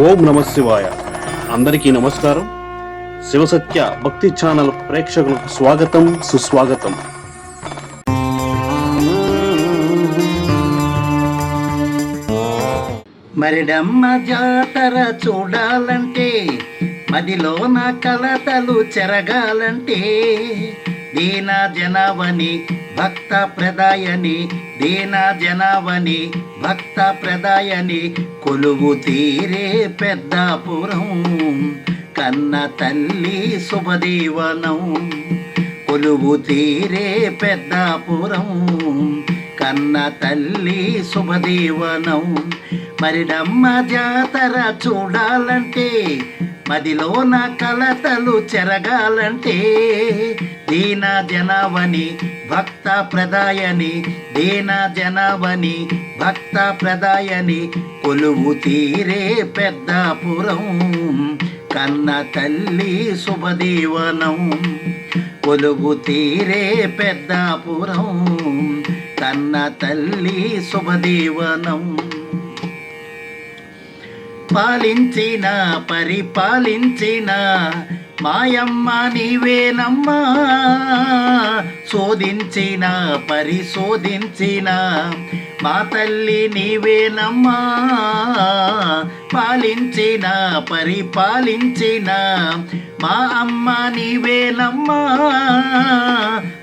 ఓం నమ శివాయ. అందరికీ నమస్కారం. శివసత్య భక్తి ఛానల్ ప్రేక్షకులకు స్వాగతం, సుస్వాగతం. మరిడమ్మ జాతర చూడాలంటే, మదిలోన కలతలు చెరగాలంటే, దీన జనవని భక్త ప్రదాయని, దీన జనవని భక్త ప్రదాయని, కొలువు తీరే పెద్దాపురం కన్న తల్లి శుభదీవనం. కొలువు తీరే పెద్దాపురం కన్న తల్లి శుభదీవనం. మరిడమ్మ జాతర చూడాలంటే, మదిలోన కలతలు చెరగాలంటే, దీన జనవని భక్త ప్రదాయని, దీన జనవని భక్త ప్రదాయని, కొలువు తీరే పెద్దాపురం కన్న తల్లి శుభదీవనం. కొలువు తీరే పెద్దాపురం కన్న తల్లి శుభదీవనం. పాలించిన పరిపాలించిన మాయమ్మ నీవేనమ్మా, శోధించిన పరిశోధించిన మా తల్లి నీవేనమ్మా. పాలించిన పరిపాలించిన మా అమ్మ నీవేనమ్మా,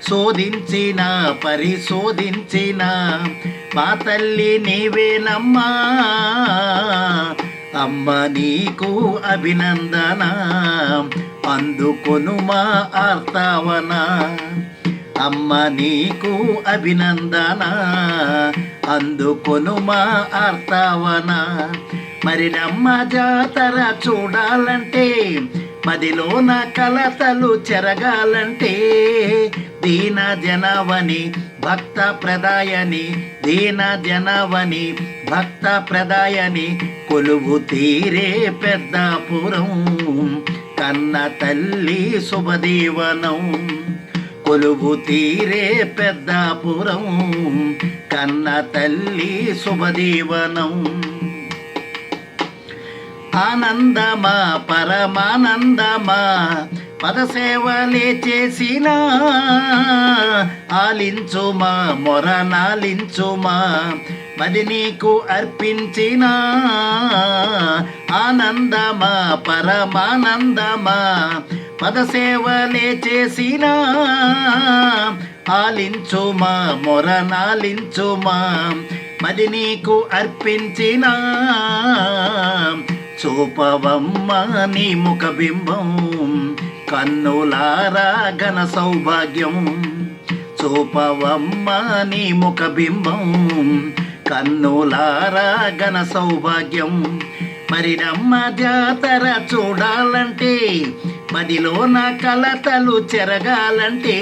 శోధించిన పరిశోధించిన మా తల్లి నీవేనమ్మా. అమ్మ నీకు అభినందన, అందుకొను మా ఆర్తావన. అమ్మ నీకు అభినందన, అందుకొను మా ఆర్తావన. మరిడమ్మ జాతర చూడాలంటే, మదిలోన కలతలు చెరగాలంటే, దీన జనవని భక్త ప్రదాయని, దీన జనవని భక్త ప్రదాయని, కొలువు తీరే పెద్దాపురం కన్న తల్లి శుభదీవనం. కొలువు తీరే పెద్దాపురం కన్న తల్లి శుభదీవనం. ఆనందమా పరమానందమా పదసేవలే చేసినా, ఆలించుమా మొరనాలించుమా మది నీకు అర్పించిన. ఆనందమా పరమానందమా పదసేవలే చేసినా, ఆలించుమా మొరనాలించుమా మది నీకు అర్పించిన. చూపవమ్మ నీ ముఖ బింబం కన్నులారా ఘన సౌభాగ్యం. చూపవమ్మ నీ ముఖ బింబం కన్నులారా ఘన సౌభాగ్యం. మరిడమ్మ జాతర చూడాలంటే, మదిలోన కలతలు చెరగాలంటే,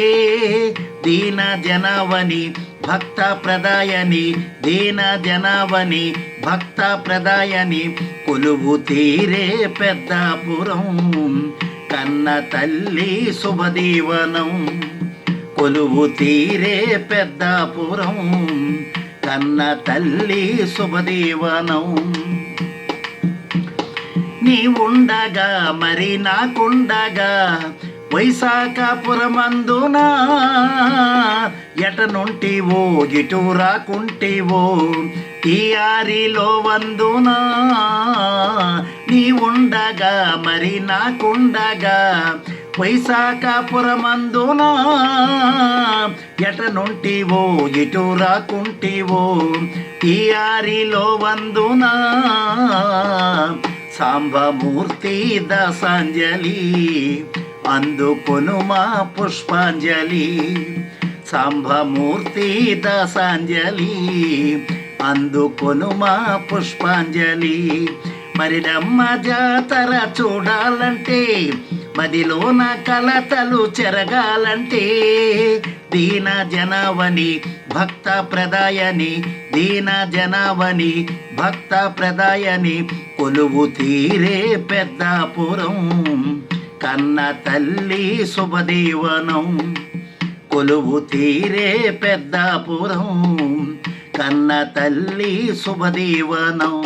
దీన జనవని భక్త ప్రదాయని, దీన జనవని భక్త ప్రదాయని, కొలువు తీరే పెద్దాపురం కన్న తల్లి శుభదీవనం. కొలువు తీరే పెద్దాపురం కన్న తల్లి శుభదీవనం. నీ ఉండగా మరి నాకుండగా వైశాఖపురమందునా, ఎటనుంటివో ఇటు రాకుంటివో ఈ ఆరిలో వందునా. నీ ఉండగా మరి నాకుండగా వైశాఖపురమందునా, ఎటనుంటివో ఇటు రాకుంటివో ఈ ఆరిలో వందునా. సాంబమూర్తి దాసాంజలి, అందుకొను మా పుష్పాంజలి. సాంబమూర్తి దాసాంజలి, అందుకొను మా పుష్పాంజలి. మరిడమ్మ జాతర చూడాలంటే, మదిలోన కలతలు చెరగాలంటే, దీన జనవని భక్త ప్రదాయని, దీన జనవని భక్త ప్రదాయని, కొలువు తీరే పెద్దాపురం కన్న తల్లి శుభదీవనం. కొలువు తీరే పెద్దాపురం కన్న తల్లి శుభదీవనం.